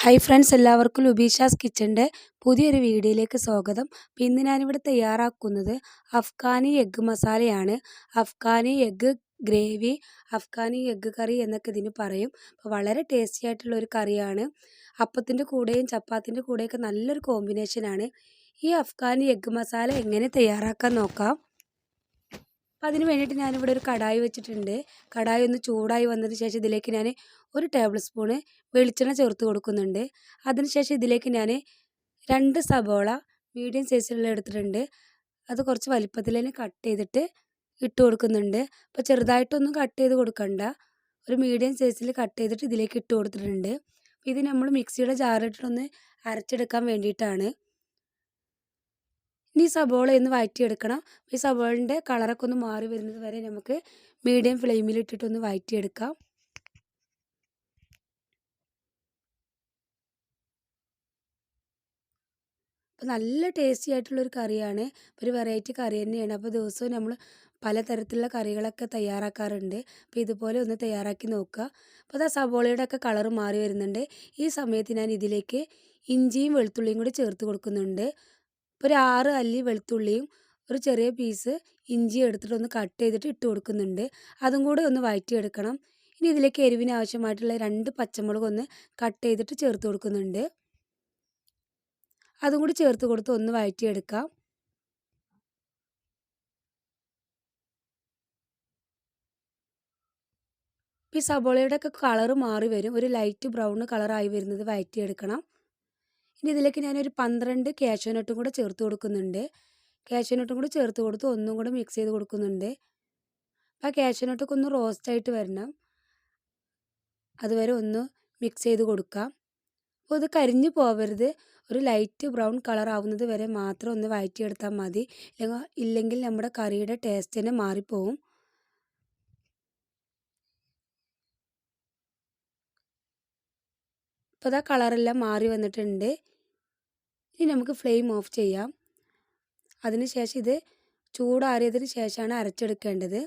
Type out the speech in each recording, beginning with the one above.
Hi friends, എല്ലാവർക്കും ലുബീഷാസ് കിച്ചൻ്റെ പുതിയൊരു വീഡിയോയിലേക്ക് സ്വാഗതം. ഇന്ന് ഞാനിവിടെ തയ്യാറാക്കുന്നത് അഫ്ഗാനി എഗ്ഗ് മസാലയാണ്. Afghani egg gravy, Afghani egg curry എന്നൊക്കെ ഇതിന് പറയും. അപ്പോൾ വളരെ ടേസ്റ്റി ആയിട്ടുള്ള ഒരു കറിയാണ്. അപ്പത്തിൻ്റെ കൂടെയും ചപ്പാത്തിൻ്റെ കൂടെയൊക്കെ നല്ലൊരു കോമ്പിനേഷനാണ്. ഈ അഫ്ഗാനി എഗ്ഗ് മസാല എങ്ങനെ തയ്യാറാക്കാൻ നോക്കാം. അപ്പോൾ അതിന് വേണ്ടിയിട്ട് ഞാനിവിടെ ഒരു കടായി വെച്ചിട്ടുണ്ട്. കടായി ഒന്ന് ചൂടായി വന്നതിന് ശേഷം ഇതിലേക്ക് ഞാൻ 1 ടേബിൾ സ്പൂണ് വെളിച്ചെണ്ണ ചേർത്ത് കൊടുക്കുന്നുണ്ട്. അതിനുശേഷം ഇതിലേക്ക് ഞാൻ 2 സബോള മീഡിയം സൈസിലുള്ള എടുത്തിട്ടുണ്ട്. അത് കുറച്ച് വലിപ്പത്തിൽ തന്നെ കട്ട് ചെയ്തിട്ട് ഇട്ട് കൊടുക്കുന്നുണ്ട്. അപ്പോൾ ചെറുതായിട്ടൊന്നും കട്ട് ചെയ്ത് കൊടുക്കണ്ട, ഒരു മീഡിയം സൈസിൽ കട്ട് ചെയ്തിട്ട് ഇതിലേക്ക് ഇട്ട് കൊടുത്തിട്ടുണ്ട്. അപ്പോൾ ഇത് നമ്മൾ മിക്സിയുടെ ജാറിലിട്ടൊന്ന് അരച്ചെടുക്കാൻ വേണ്ടിയിട്ടാണ്. ഇനി സബോള ഒന്ന് വഴറ്റിയെടുക്കണം. ഈ സബോളൻ്റെ കളറൊക്കെ ഒന്ന് മാറി വരുന്നത് വരെ നമുക്ക് മീഡിയം ഫ്ലെയിമിൽ ഇട്ടിട്ടൊന്ന് വഴറ്റിയെടുക്കാം. അപ്പോൾ നല്ല ടേസ്റ്റി ആയിട്ടുള്ളൊരു കറിയാണ്. ഒരു വെറൈറ്റി കറി തന്നെയാണ്. അപ്പോൾ ദിവസവും നമ്മൾ പലതരത്തിലുള്ള കറികളൊക്കെ തയ്യാറാക്കാറുണ്ട്. അപ്പോൾ ഇതുപോലെ ഒന്ന് തയ്യാറാക്കി നോക്കുക. അപ്പോൾ അത് സബോളയുടെ ഒക്കെ കളർ മാറി വരുന്നുണ്ട്. ഈ സമയത്ത് ഞാൻ ഇതിലേക്ക് ഇഞ്ചിയും വെളുത്തുള്ളിയും കൂടി ചേർത്ത് കൊടുക്കുന്നുണ്ട്. ഇപ്പോൾ ഒരു 6 അല്ലി വെളുത്തുള്ളിയും ഒരു ചെറിയ പീസ് ഇഞ്ചി എടുത്തിട്ടൊന്ന് കട്ട് ചെയ്തിട്ട് ഇട്ട് കൊടുക്കുന്നുണ്ട്. അതും കൂടെ ഒന്ന് വഴറ്റിയെടുക്കണം. ഇനി ഇതിലേക്ക് എരിവിന് ആവശ്യമായിട്ടുള്ള 2 പച്ചമുളക് ഒന്ന് കട്ട് ചെയ്തിട്ട് ചേർത്ത് കൊടുക്കുന്നുണ്ട്. അതും കൂടി ചേർത്ത് കൊടുത്ത് ഒന്ന് വഴറ്റിയെടുക്കാം. ഈ സബോളയുടെ ഒക്കെ കളറ് മാറി വരും, ഒരു ലൈറ്റ് ബ്രൗൺ കളറായി വരുന്നത് വഴറ്റിയെടുക്കണം. ഇനി ഇതിലേക്ക് ഞാനൊരു 12 കാഷ്യൂനട്ടും കൂടെ ചേർത്ത് കൊടുക്കുന്നുണ്ട്. കാഷ്യൂനട്ടും കൂടി ചേർത്ത് കൊടുത്ത് ഒന്നും കൂടെ മിക്സ് ചെയ്ത് കൊടുക്കുന്നുണ്ട്. അപ്പോൾ ആ കാഷ്യൂനട്ടൊക്കെ ഒന്ന് റോസ്റ്റായിട്ട് വരണം, അതുവരെ ഒന്ന് മിക്സ് ചെയ്ത് കൊടുക്കാം. അപ്പോൾ ഇത് കരിഞ്ഞു പോവരുത്, ഒരു ലൈറ്റ് ബ്രൗൺ കളർ ആവുന്നത് വരെ മാത്രം ഒന്ന് വഴറ്റിയെടുത്താൽ മതി. ഇല്ലെങ്കിൽ നമ്മുടെ കറിയുടെ ടേസ്റ്റ് തന്നെ മാറിപ്പോവും. അപ്പോൾ അതാ കളറെല്ലാം മാറി വന്നിട്ടുണ്ട്. ഇനി നമുക്ക് ഫ്ലെയിം ഓഫ് ചെയ്യാം. അതിനുശേഷം ഇത് ചൂടാറിയതിന് ശേഷമാണ് അരച്ചെടുക്കേണ്ടത്.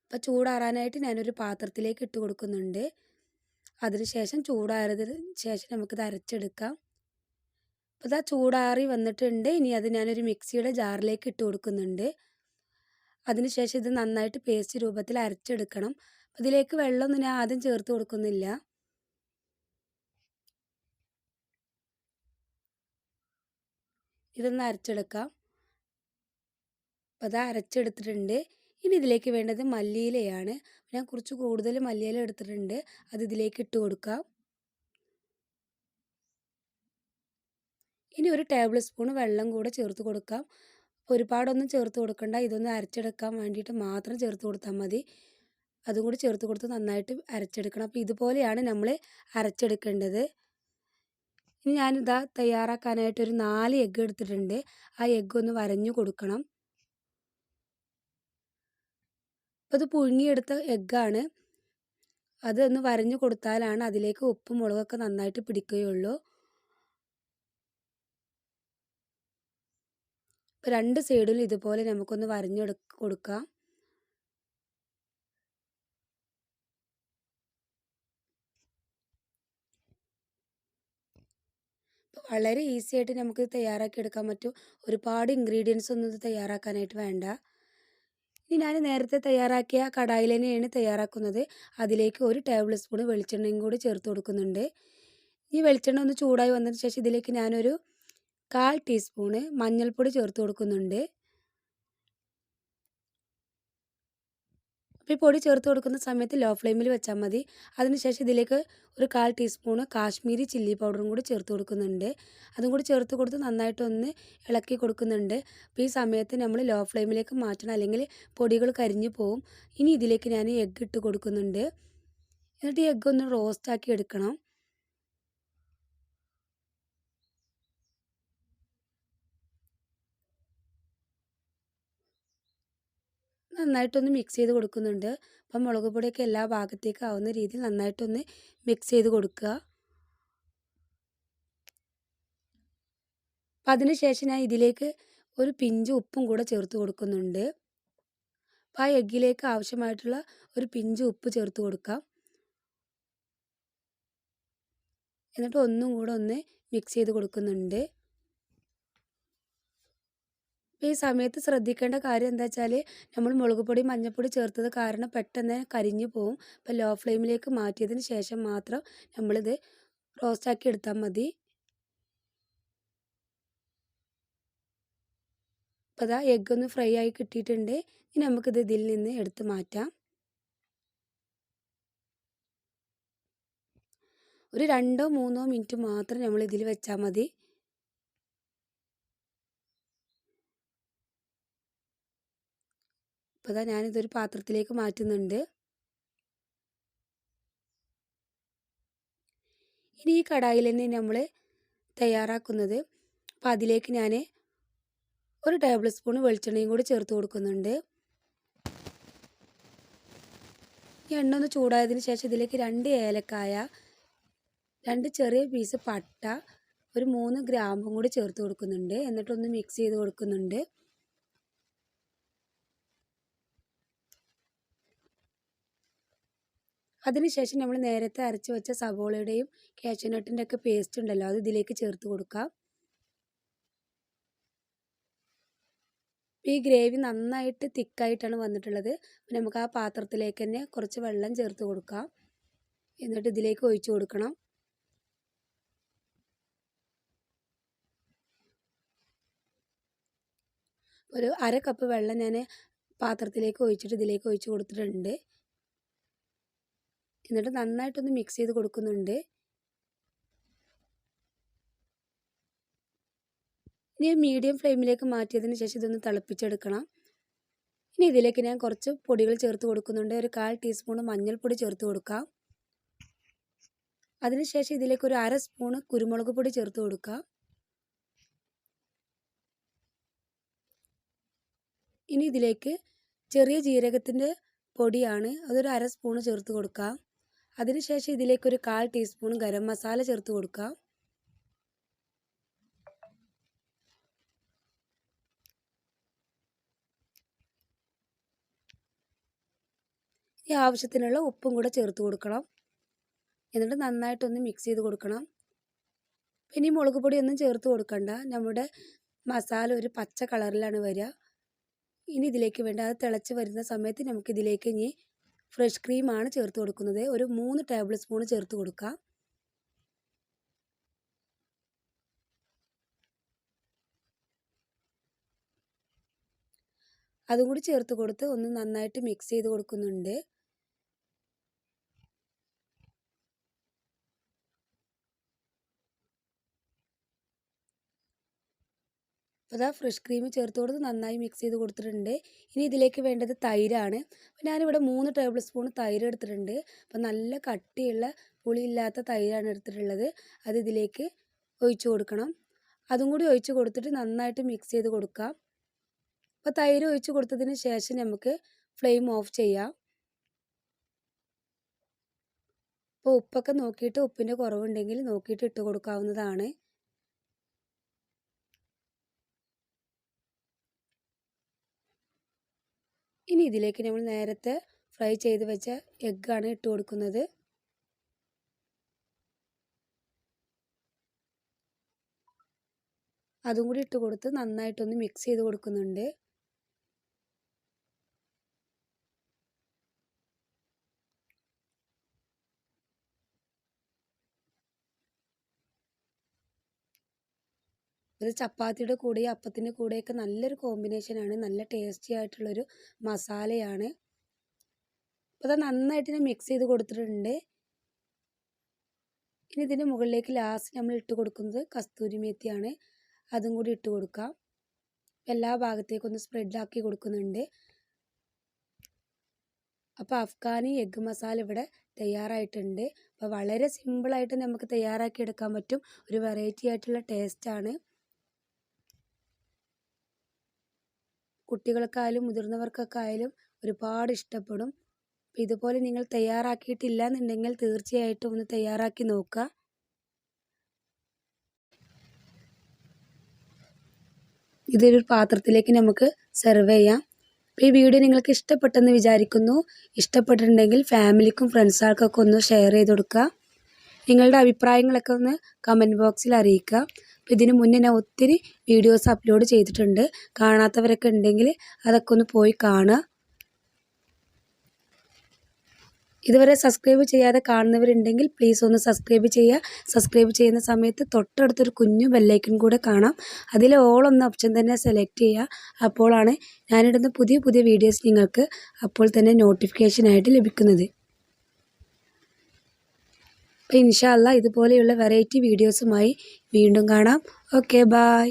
അപ്പോൾ ചൂടാറാനായിട്ട് ഞാനൊരു പാത്രത്തിലേക്ക് ഇട്ട് കൊടുക്കുന്നുണ്ട്. അതിനുശേഷം ചൂടാറിയതിന് ശേഷം നമുക്കിത് അരച്ചെടുക്കാം. അപ്പോൾ ഇതാ ചൂടാറി വന്നിട്ടുണ്ട്. ഇനി അത് ഞാനൊരു മിക്സിയുടെ ജാറിലേക്ക് ഇട്ട് കൊടുക്കുന്നുണ്ട്. അതിനുശേഷം ഇത് നന്നായിട്ട് പേസ്റ്റ് രൂപത്തിൽ അരച്ചെടുക്കണം. ഇതിലേക്ക് വെള്ളമൊന്നും ഞാൻ ആദ്യം ചേർത്ത് കൊടുക്കുന്നില്ല. ഇതൊന്ന് അരച്ചെടുക്കാം. അപ്പോൾ അത് അരച്ചെടുത്തിട്ടുണ്ട്. ഇനി ഇതിലേക്ക് വേണ്ടത് മല്ലിയിലയാണ്. ഞാൻ കുറച്ച് കൂടുതൽ മല്ലിയില എടുത്തിട്ടുണ്ട്. അത് ഇതിലേക്ക് ഇട്ട് കൊടുക്കാം. ഇനി 1 ടേബിൾ സ്പൂൺ വെള്ളം കൂടെ ചേർത്ത് കൊടുക്കാം. ഒരുപാടൊന്നും ചേർത്ത് കൊടുക്കണ്ട, ഇതൊന്ന് അരച്ചെടുക്കാൻ വേണ്ടിയിട്ട് മാത്രം ചേർത്ത് കൊടുത്താൽ മതി. അതും കൂടി ചേർത്ത് കൊടുത്ത് നന്നായിട്ട് അരച്ചെടുക്കണം. അപ്പോൾ ഇതുപോലെയാണ് നമ്മൾ അരച്ചെടുക്കേണ്ടത്. ഇനി ഞാനിതാ തയ്യാറാക്കാനായിട്ട് ഒരു 4 എഗ്ഗ് എടുത്തിട്ടുണ്ട്. ആ എഗ്ഗ് ഒന്ന് വരഞ്ഞു കൊടുക്കണം. അപ്പോൾ ഇത് പുഴുങ്ങിയെടുത്ത എഗ്ഗാണ്. അതൊന്ന് വരഞ്ഞു കൊടുത്താലാണ് അതിലേക്ക് ഉപ്പും മുളകൊക്കെ നന്നായിട്ട് പിടിക്കുകയുള്ളൂ. ഇപ്പോൾ 2 സൈഡിലും ഇതുപോലെ നമുക്കൊന്ന് വരഞ്ഞു കൊടുക്കാം. വളരെ ഈസി ആയിട്ട് നമുക്ക് തയ്യാറാക്കി എടുക്കാൻ പറ്റും. ഒരുപാട് ഇൻഗ്രീഡിയൻസ് ഒന്നും ഇത് തയ്യാറാക്കാനായിട്ട് വേണ്ട. ഇനി ഞാൻ നേരത്തെ തയ്യാറാക്കിയ കടായിൽ തന്നെയാണ് തയ്യാറാക്കുന്നത്. അതിലേക്ക് 1 ടേബിൾ സ്പൂൺ വെളിച്ചെണ്ണയും കൂടി ചേർത്ത് കൊടുക്കുന്നുണ്ട്. ഈ വെളിച്ചെണ്ണ ഒന്ന് ചൂടായി വന്നതിന് ശേഷം ഇതിലേക്ക് ഞാനൊരു 1/4 ടീസ്പൂണ് മഞ്ഞൾപ്പൊടി ചേർത്ത് കൊടുക്കുന്നുണ്ട്. അപ്പോൾ ഈ പൊടി ചേർത്ത് കൊടുക്കുന്ന സമയത്ത് ലോ ഫ്ലെയിമിൽ വെച്ചാൽ മതി. അതിനുശേഷം ഇതിലേക്ക് ഒരു 1/4 ടീസ്പൂണ് കാശ്മീരി ചില്ലി പൗഡറും കൂടി ചേർത്ത് കൊടുക്കുന്നുണ്ട്. അതും കൂടി ചേർത്ത് കൊടുത്ത് നന്നായിട്ടൊന്ന് ഇളക്കി കൊടുക്കുന്നുണ്ട്. അപ്പോൾ ഈ സമയത്ത് നമ്മൾ ലോ ഫ്ലെയിമിലേക്ക് മാറ്റണം, അല്ലെങ്കിൽ പൊടികൾ കരിഞ്ഞു പോവും. ഇനി ഇതിലേക്ക് ഞാൻ എഗ്ഗ് ഇട്ട് കൊടുക്കുന്നുണ്ട്. എന്നിട്ട് ഈ എഗ്ഗ് ഒന്ന് റോസ്റ്റാക്കി എടുക്കണം. നന്നായിട്ടൊന്ന് മിക്സ് ചെയ്ത് കൊടുക്കുന്നുണ്ട്. അപ്പം മുളക് പൊടിയൊക്കെ എല്ലാ ഭാഗത്തേക്കും ആവുന്ന രീതിയിൽ നന്നായിട്ടൊന്ന് മിക്സ് ചെയ്ത് കൊടുക്കുക. അപ്പം അതിനുശേഷം ഞാൻ ഇതിലേക്ക് ഒരു പിഞ്ച് ഉപ്പും കൂടെ ചേർത്ത് കൊടുക്കുന്നുണ്ട്. ആ എഗ്ഗിലേക്ക് ആവശ്യമായിട്ടുള്ള ഒരു പിഞ്ച് ഉപ്പ് ചേർത്ത് കൊടുക്കാം. എന്നിട്ട് ഒന്നും കൂടെ ഒന്ന് മിക്സ് ചെയ്ത് കൊടുക്കുന്നുണ്ട്. ഈ സമയത്ത് ശ്രദ്ധിക്കേണ്ട കാര്യം എന്താ വെച്ചാൽ നമ്മൾ മുളക് പൊടി മഞ്ഞൾപ്പൊടി ചേർത്തത് കാരണം പെട്ടെന്ന് കരിഞ്ഞു പോവും. അപ്പോൾ ലോ ഫ്ലെയിമിലേക്ക് മാറ്റിയതിന് ശേഷം മാത്രം നമ്മളിത് റോസ്റ്റാക്കി എടുത്താൽ മതി. അപ്പോൾ അതാ എഗ്ഗ് ഒന്ന് ഫ്രൈ ആയി കിട്ടിയിട്ടുണ്ട്. ഇനി നമുക്കിത് ഇതിൽ നിന്ന് എടുത്ത് മാറ്റാം. ഒരു 2-3 മിനിറ്റ് മാത്രം നമ്മൾ ഇതിൽ വെച്ചാൽ മതി. അപ്പോൾ അതാ ഞാനിതൊരു പാത്രത്തിലേക്ക് മാറ്റുന്നുണ്ട്. ഇനി ഈ കടായിൽ തന്നെ നമ്മൾ തയ്യാറാക്കുന്നത്. അപ്പോൾ അതിലേക്ക് ഞാൻ 1 ടേബിൾ സ്പൂൺ വെളിച്ചെണ്ണയും കൂടി ചേർത്ത് കൊടുക്കുന്നുണ്ട്. ഈ എണ്ണ ഒന്ന് ചൂടായതിന് ശേഷം ഇതിലേക്ക് 2 ഏലക്കായ, 2 ചെറിയ പീസ് പട്ട, ഒരു 3 ഗ്രാമ്പും കൂടി ചേർത്ത് കൊടുക്കുന്നുണ്ട്. എന്നിട്ടൊന്ന് മിക്സ് ചെയ്ത് കൊടുക്കുന്നുണ്ട്. അതിനുശേഷം നമ്മൾ നേരത്തെ അരച്ച് വെച്ച സവോളയുടെയും കാഷ്യൂനട്ടിൻ്റെ ഒക്കെ പേസ്റ്റ് ഉണ്ടല്ലോ, അത് ഇതിലേക്ക് ചേർത്ത് കൊടുക്കാം. ഈ ഗ്രേവി നന്നായിട്ട് തിക്കായിട്ടാണ് വന്നിട്ടുള്ളത്. നമുക്ക് ആ പാത്രത്തിലേക്ക് തന്നെ കുറച്ച് വെള്ളം ചേർത്ത് കൊടുക്കാം. എന്നിട്ട് ഇതിലേക്ക് ഒഴിച്ചു കൊടുക്കണം. ഒരു 1/2 കപ്പ് വെള്ളം ഞാൻ പാത്രത്തിലേക്ക് ഒഴിച്ചിട്ട് ഇതിലേക്ക് ഒഴിച്ച് കൊടുത്തിട്ടുണ്ട്. എന്നിട്ട് നന്നായിട്ടൊന്ന് മിക്സ് ചെയ്ത് കൊടുക്കുന്നുണ്ട്. ഇനി മീഡിയം ഫ്ലെയിമിലേക്ക് മാറ്റിയതിന് ശേഷം ഇതൊന്ന് തിളപ്പിച്ചെടുക്കണം. ഇനി ഇതിലേക്ക് ഞാൻ കുറച്ച് പൊടികൾ ചേർത്ത് കൊടുക്കുന്നുണ്ട്. ഒരു 1/4 ടീസ്പൂൺ മഞ്ഞൾപ്പൊടി ചേർത്ത് കൊടുക്കാം. അതിനുശേഷം ഇതിലേക്ക് ഒരു 1/2 സ്പൂൺ കുരുമുളക് പൊടി ചേർത്ത് കൊടുക്കാം. ഇനി ഇതിലേക്ക് ചെറിയ ജീരകത്തിൻ്റെ പൊടിയാണ്, അതൊരു 1/2 സ്പൂൺ ചേർത്ത് കൊടുക്കാം. അതിനുശേഷം ഇതിലേക്ക് ഒരു 1/4 ടീസ്പൂൺ ഗരം മസാല ചേർത്ത് കൊടുക്കാം. ഈ ആവശ്യത്തിനുള്ള ഉപ്പും കൂടെ ചേർത്ത് കൊടുക്കണം. എന്നിട്ട് നന്നായിട്ടൊന്ന് മിക്സ് ചെയ്ത് കൊടുക്കണം. പിന്നെ ഈ മുളക് പൊടിയൊന്നും ചേർത്ത് കൊടുക്കണ്ട, നമ്മുടെ മസാല ഒരു പച്ച കളറിലാണ് വരിക. ഇനി ഇതിലേക്ക് വേണ്ട അത് തിളച്ച് വരുന്ന സമയത്ത് നമുക്കിതിലേക്ക് ഇനി ഫ്രഷ് ക്രീമാണ് ചേർത്ത് കൊടുക്കുന്നത്. ഒരു 3 ടേബിൾ സ്പൂൺ ചേർത്ത് കൊടുക്കാം. അതും കൂടി ചേർത്ത് കൊടുത്ത് ഒന്ന് നന്നായിട്ട് മിക്സ് ചെയ്ത് കൊടുക്കുന്നുണ്ട്. അപ്പോൾ അതാ ഫ്രഷ് ക്രീം ചേർത്ത് കൊടുത്ത് നന്നായി മിക്സ് ചെയ്ത് കൊടുത്തിട്ടുണ്ട്. ഇനി ഇതിലേക്ക് വേണ്ടത് തൈരാണ്. അപ്പോൾ ഞാനിവിടെ 3 ടേബിൾ സ്പൂൺ തൈര് എടുത്തിട്ടുണ്ട്. അപ്പോൾ നല്ല കട്ടിയുള്ള പുളിയില്ലാത്ത തൈരാണ് എടുത്തിട്ടുള്ളത്. അത് ഇതിലേക്ക് ഒഴിച്ചു കൊടുക്കണം. അതും കൂടി ഒഴിച്ച് കൊടുത്തിട്ട് നന്നായിട്ട് മിക്സ് ചെയ്ത് കൊടുക്കാം. അപ്പോൾ തൈര് ഒഴിച്ച് കൊടുത്തതിന് ശേഷം നമുക്ക് ഫ്ലെയിം ഓഫ് ചെയ്യാം. അപ്പോൾ ഉപ്പൊക്കെ നോക്കിയിട്ട് ഉപ്പിൻ്റെ കുറവുണ്ടെങ്കിൽ നോക്കിയിട്ട് ഇട്ട് കൊടുക്കാവുന്നതാണ്. ഇനി ഇതിലേക്ക് നമ്മൾ നേരത്തെ ഫ്രൈ ചെയ്ത് വെച്ച എഗ്ഗാണ് ഇട്ട് കൊടുക്കുന്നത്. അതും കൂടി ഇട്ട് കൊടുത്ത് നന്നായിട്ടൊന്ന് മിക്സ് ചെയ്ത് കൊടുക്കുന്നുണ്ട്. ഇത് ചപ്പാത്തിയുടെ കൂടെയും അപ്പത്തിൻ്റെ കൂടെയൊക്കെ നല്ലൊരു കോമ്പിനേഷനാണ്. നല്ല ടേസ്റ്റി ആയിട്ടുള്ളൊരു മസാലയാണ്. അപ്പോൾ അത് നന്നായിട്ട് ഞാൻ മിക്സ് ചെയ്ത് കൊടുത്തിട്ടുണ്ട്. ഇനി ഇതിൻ്റെ മുകളിലേക്ക് ലാസ്റ്റ് നമ്മൾ ഇട്ട് കൊടുക്കുന്നത് കസ്തൂരി മേത്തിയാണ്. അതും കൂടി ഇട്ട് കൊടുക്കാം. എല്ലാ ഭാഗത്തേക്കൊന്ന് സ്പ്രെഡാക്കി കൊടുക്കുന്നുണ്ട്. അപ്പോൾ അഫ്ഗാനി എഗ്ഗ് മസാല ഇവിടെ തയ്യാറായിട്ടുണ്ട്. അപ്പോൾ വളരെ സിമ്പിളായിട്ട് നമുക്ക് തയ്യാറാക്കി എടുക്കാൻ പറ്റും. ഒരു വെറൈറ്റി ആയിട്ടുള്ള ടേസ്റ്റാണ്. കുട്ടികൾക്കായാലും മുതിർന്നവർക്കൊക്കെ ആയാലും ഒരുപാട് ഇഷ്ടപ്പെടും. അപ്പോൾ ഇതുപോലെ നിങ്ങൾ തയ്യാറാക്കിയിട്ടില്ല എന്നുണ്ടെങ്കിൽ തീർച്ചയായിട്ടും ഒന്ന് തയ്യാറാക്കി നോക്കുക. ഇതൊരു പാത്രത്തിലേക്ക് നമുക്ക് സെർവ് ചെയ്യാം. അപ്പോൾ ഈ വീഡിയോ നിങ്ങൾക്ക് ഇഷ്ടപ്പെട്ടെന്ന് വിചാരിക്കുന്നു. ഇഷ്ടപ്പെട്ടിട്ടുണ്ടെങ്കിൽ ഫാമിലിക്കും ഫ്രണ്ട്സുകൾക്കൊക്കെ ഒന്ന് ഷെയർ ചെയ്ത് കൊടുക്കുക. നിങ്ങളുടെ അഭിപ്രായങ്ങളൊക്കെ ഒന്ന് കമൻറ്റ് ബോക്സിൽ അറിയിക്കുക. അപ്പോൾ ഇതിന് മുന്നേ ഞാൻ ഒത്തിരി വീഡിയോസ് അപ്ലോഡ് ചെയ്തിട്ടുണ്ട്. കാണാത്തവരൊക്കെ ഉണ്ടെങ്കിൽ അതൊക്കെ ഒന്ന് പോയി കാണുക. ഇതുവരെ സബ്സ്ക്രൈബ് ചെയ്യാതെ കാണുന്നവരുണ്ടെങ്കിൽ പ്ലീസ് ഒന്ന് സബ്സ്ക്രൈബ് ചെയ്യുക. സബ്സ്ക്രൈബ് ചെയ്യുന്ന സമയത്ത് തൊട്ടടുത്തൊരു കുഞ്ഞു ബെല്ലൈക്കൺ കൂടെ കാണാം. അതിൽ ഓൾ എന്ന ഓപ്ഷൻ തന്നെ സെലക്ട് ചെയ്യുക. അപ്പോഴാണ് ഞാനിടുന്ന പുതിയ പുതിയ വീഡിയോസ് നിങ്ങൾക്ക് അപ്പോൾ തന്നെ നോട്ടിഫിക്കേഷനായിട്ട് ലഭിക്കുന്നത്. അപ്പോൾ ഇൻഷാ അല്ലാഹ് ഇതുപോലെയുള്ള വെറൈറ്റി വീഡിയോസുമായി വീണ്ടും കാണാം. Okay, by.